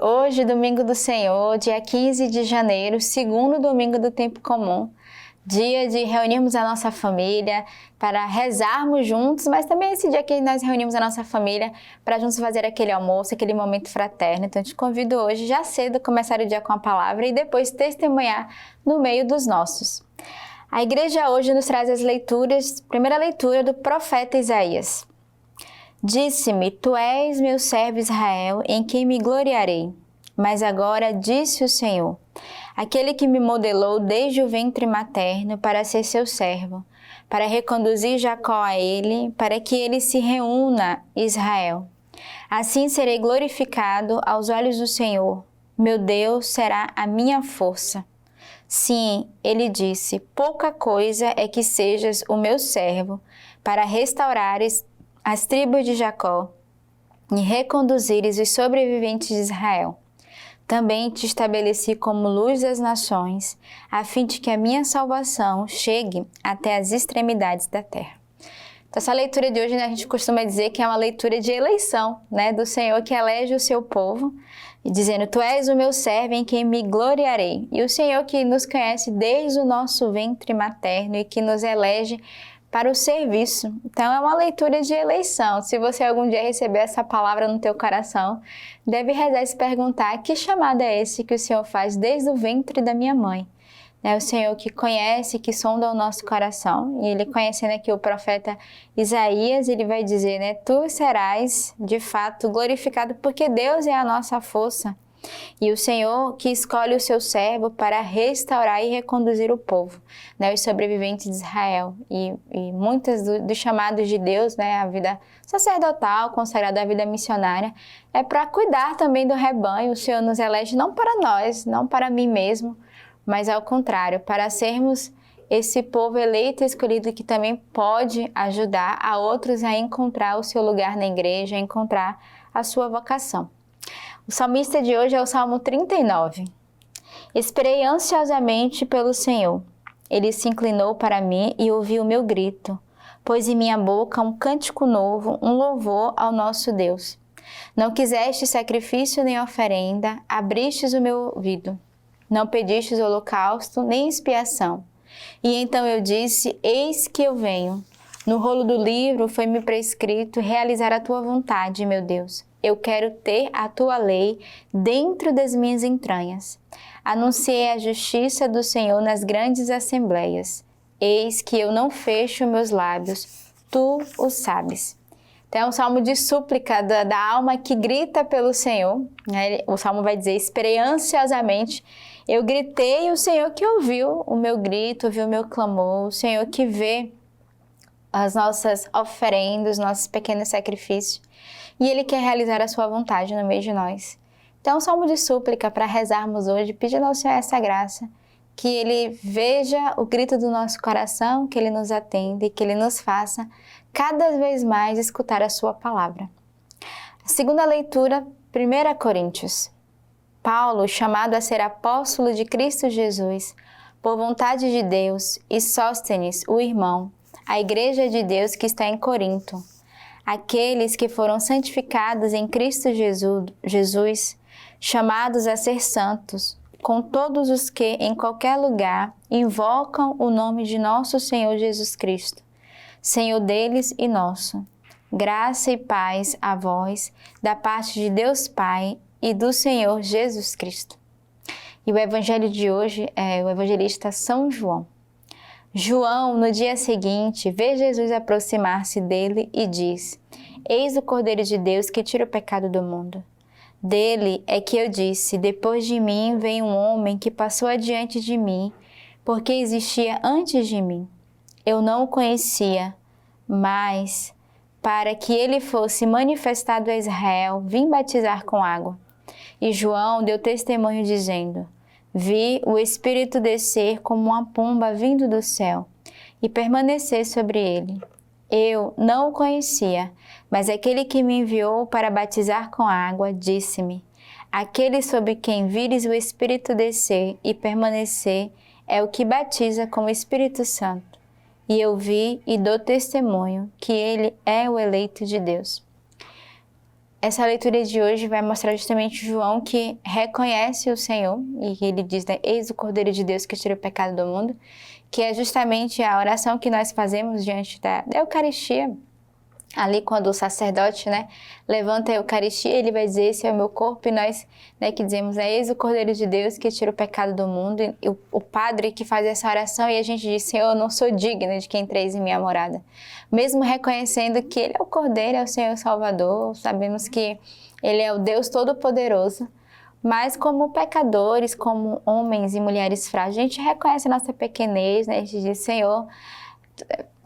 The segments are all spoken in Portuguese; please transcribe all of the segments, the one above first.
Hoje, domingo do Senhor, dia 15 de janeiro, segundo domingo do tempo comum, dia de reunirmos a nossa família para rezarmos juntos, mas também esse dia que nós reunimos a nossa família para juntos fazer aquele almoço, aquele momento fraterno. Então, eu te convido hoje, já cedo, a começar o dia com a palavra e depois testemunhar no meio dos nossos. A igreja hoje nos traz as leituras, primeira leitura do profeta Isaías. Disse-me, tu és meu servo Israel, em quem me gloriarei. Mas agora disse o Senhor, aquele que me modelou desde o ventre materno para ser seu servo, para reconduzir Jacó a ele, para que ele se reúna, Israel. Assim serei glorificado aos olhos do Senhor, meu Deus será a minha força. Sim, ele disse, pouca coisa é que sejas o meu servo, para restaurares as tribos de Jacó e reconduzires os sobreviventes de Israel. Também te estabeleci como luz das nações, a fim de que a minha salvação chegue até as extremidades da terra. Então, essa leitura de hoje, a gente costuma dizer que é uma leitura de eleição, do Senhor que elege o seu povo, dizendo, tu és o meu servo em quem me gloriarei. E o Senhor que nos conhece desde o nosso ventre materno e que nos elege para o serviço. Então, é uma leitura de eleição. Se você algum dia receber essa palavra no teu coração, deve rezar e se perguntar, que chamado é esse que o Senhor faz desde o ventre da minha mãe? O Senhor que conhece, que sonda o nosso coração. E ele conhecendo aqui o profeta Isaías, ele vai dizer, tu serás de fato glorificado, porque Deus é a nossa força. E o Senhor que escolhe o seu servo para restaurar e reconduzir o povo, os sobreviventes de Israel. E muitas dos chamados de Deus, a vida sacerdotal, consagrada à vida missionária, é para cuidar também do rebanho. O Senhor nos elege não para nós, não para mim mesmo, mas ao contrário, para sermos esse povo eleito e escolhido que também pode ajudar a outros a encontrar o seu lugar na igreja, a encontrar a sua vocação. O salmista de hoje é o Salmo 39. Esperei ansiosamente pelo Senhor. Ele se inclinou para mim e ouviu o meu grito. Pôs em minha boca um cântico novo, um louvor ao nosso Deus. Não quiseste sacrifício nem oferenda, abristes o meu ouvido. Não pedistes holocausto nem expiação. E então eu disse, eis que eu venho. No rolo do livro foi-me prescrito realizar a tua vontade, meu Deus. Eu quero ter a tua lei dentro das minhas entranhas. Anunciei a justiça do Senhor nas grandes assembleias. Eis que eu não fecho meus lábios, tu o sabes. Então é um salmo de súplica da alma que grita pelo Senhor. O salmo vai dizer, esperei ansiosamente, eu gritei e o Senhor que ouviu o meu grito, ouviu o meu clamor, o Senhor que vê as nossas oferendas, nossos pequenos sacrifícios. E Ele quer realizar a sua vontade no meio de nós. Então, é um salmo de súplica para rezarmos hoje, pedindo ao Senhor essa graça, que Ele veja o grito do nosso coração, que Ele nos atenda e que Ele nos faça cada vez mais escutar a sua palavra. A segunda leitura, 1 Coríntios. Paulo, chamado a ser apóstolo de Cristo Jesus, por vontade de Deus, e Sóstenes, o irmão, a igreja de Deus que está em Corinto, aqueles que foram santificados em Cristo Jesus, chamados a ser santos, com todos os que em qualquer lugar invocam o nome de nosso Senhor Jesus Cristo, Senhor deles e nosso. Graça e paz a vós, da parte de Deus Pai e do Senhor Jesus Cristo. E o evangelho de hoje é o evangelista São João. João, no dia seguinte, vê Jesus aproximar-se dele e diz, eis o Cordeiro de Deus que tira o pecado do mundo. Dele é que eu disse, depois de mim vem um homem que passou adiante de mim, porque existia antes de mim. Eu não o conhecia, mas para que ele fosse manifestado a Israel, vim batizar com água. E João deu testemunho dizendo, vi o Espírito descer como uma pomba vindo do céu e permanecer sobre ele. Eu não o conhecia, mas aquele que me enviou para batizar com água disse-me, aquele sobre quem vires o Espírito descer e permanecer é o que batiza com o Espírito Santo. E eu vi e dou testemunho que ele é o eleito de Deus. essa leitura de hoje vai mostrar justamente João que reconhece o Senhor e ele diz, né, eis o Cordeiro de Deus que tira o pecado do mundo, que é justamente a oração que nós fazemos diante da Eucaristia. Ali quando o sacerdote, né, levanta a Eucaristia, ele vai dizer, esse é o meu corpo, e nós, né, que dizemos, eis o Cordeiro de Deus que tira o pecado do mundo, e o padre que faz essa oração, e a gente diz, Senhor, eu não sou digna de que entreis em minha morada. Mesmo reconhecendo que ele é o Cordeiro, é o Senhor Salvador, sabemos que ele é o Deus Todo-Poderoso, mas como pecadores, como homens e mulheres frágeis, a gente reconhece a nossa pequenez, né, a gente diz, Senhor,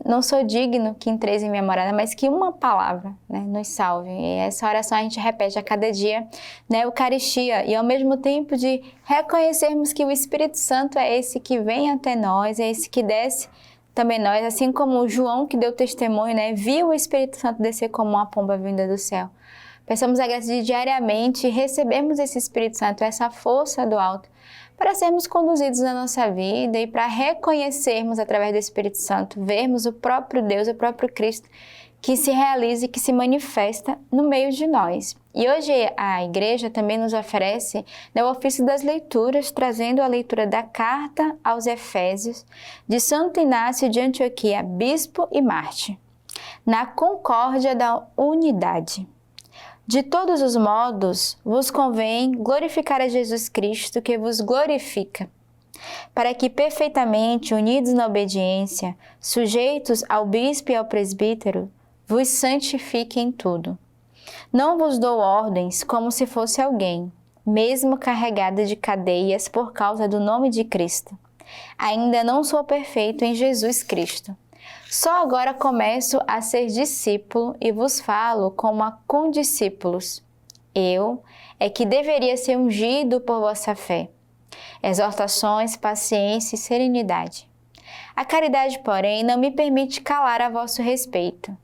não sou digno que entreis em minha morada, mas que uma palavra, né, nos salve. E essa oração a gente repete a cada dia na Eucaristia. E ao mesmo tempo de reconhecermos que o Espírito Santo é esse que vem até nós, é esse que desce também nós, assim como João que deu testemunho, né, viu o Espírito Santo descer como uma pomba vinda do céu. Peçamos a graça de diariamente recebermos esse Espírito Santo, essa força do alto, para sermos conduzidos na nossa vida e para reconhecermos através do Espírito Santo, vermos o próprio Deus, o próprio Cristo, que se realiza e que se manifesta no meio de nós. E hoje a Igreja também nos oferece, né, o ofício das leituras, trazendo a leitura da carta aos Efésios, de Santo Inácio de Antioquia, bispo e mártir, na concórdia da unidade. De todos os modos, vos convém glorificar a Jesus Cristo, que vos glorifica, para que perfeitamente unidos na obediência, sujeitos ao bispo e ao presbítero, vos santifique em tudo. Não vos dou ordens como se fosse alguém, mesmo carregada de cadeias por causa do nome de Cristo. Ainda não sou perfeito em Jesus Cristo. Só agora começo a ser discípulo e vos falo como a condiscípulos. Eu é que deveria ser ungido por vossa fé. Exortações, paciência e serenidade. A caridade, porém, não me permite calar a vosso respeito.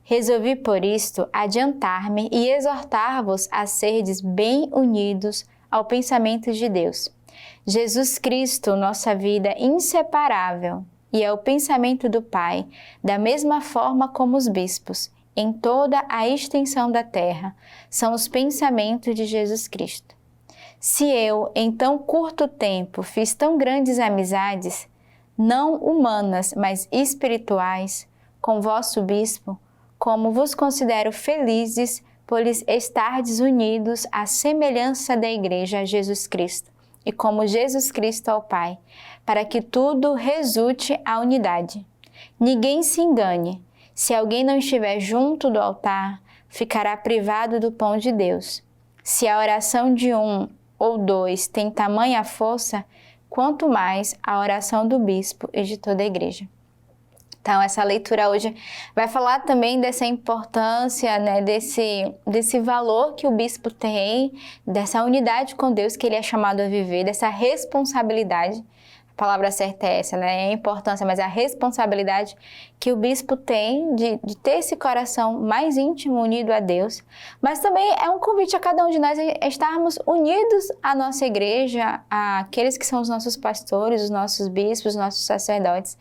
Resolvi, por isto, adiantar-me e exortar-vos a serdes bem unidos ao pensamento de Deus. Jesus Cristo, nossa vida inseparável, e é o pensamento do Pai, da mesma forma como os bispos, em toda a extensão da terra, são os pensamentos de Jesus Cristo. Se eu, em tão curto tempo, fiz tão grandes amizades, não humanas, mas espirituais, com vosso bispo, como vos considero felizes por lhes estardes unidos à semelhança da Igreja a Jesus Cristo, e como Jesus Cristo ao Pai, para que tudo resulte à unidade. Ninguém se engane, se alguém não estiver junto do altar, ficará privado do pão de Deus. Se a oração de um ou dois tem tamanha força, quanto mais a oração do bispo e de toda a Igreja. Então, essa leitura hoje vai falar também dessa importância, né, desse valor que o bispo tem, dessa unidade com Deus que ele é chamado a viver, dessa responsabilidade. A palavra certa é essa, né? É a importância, mas a responsabilidade que o bispo tem de ter esse coração mais íntimo, unido a Deus. Mas também é um convite a cada um de nós a estarmos unidos à nossa igreja, àqueles que são os nossos pastores, os nossos bispos, os nossos sacerdotes.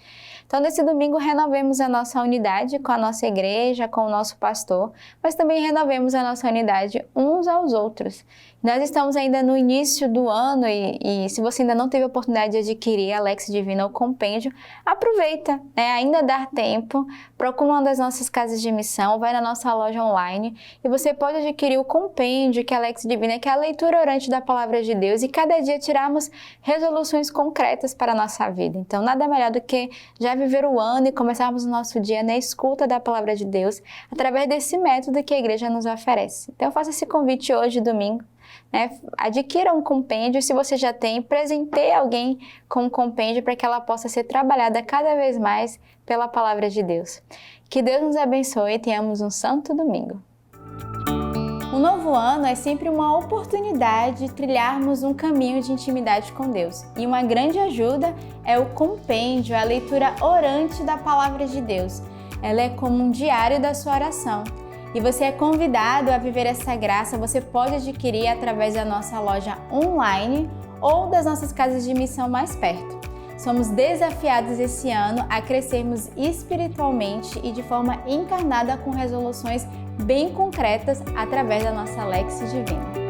Então, nesse domingo, renovemos a nossa unidade com a nossa igreja, com o nosso pastor, mas também renovemos a nossa unidade uns aos outros. Nós estamos ainda no início do ano e se você ainda não teve a oportunidade de adquirir a Lexio Divina, o compêndio, aproveita, né? Ainda dá tempo, procura uma das nossas casas de missão, vai na nossa loja online e você pode adquirir o compêndio, que é a Lexio Divina, que é a leitura orante da Palavra de Deus, e cada dia tirarmos resoluções concretas para a nossa vida. Então, nada melhor do que já viver o ano e começarmos o nosso dia na escuta da Palavra de Deus, através desse método que a igreja nos oferece. Então, eu faço esse convite hoje, domingo, né? Adquira um compêndio, se você já tem, presenteie alguém com um compêndio para que ela possa ser trabalhada cada vez mais pela Palavra de Deus. Que Deus nos abençoe e tenhamos um santo domingo. Um novo ano é sempre uma oportunidade de trilharmos um caminho de intimidade com Deus. E uma grande ajuda é o compêndio, a leitura orante da Palavra de Deus. Ela é como um diário da sua oração. E você é convidado a viver essa graça, você pode adquirir através da nossa loja online ou das nossas casas de missão mais perto. Somos desafiados esse ano a crescermos espiritualmente e de forma encarnada com resoluções bem concretas através da nossa Lexis Divina.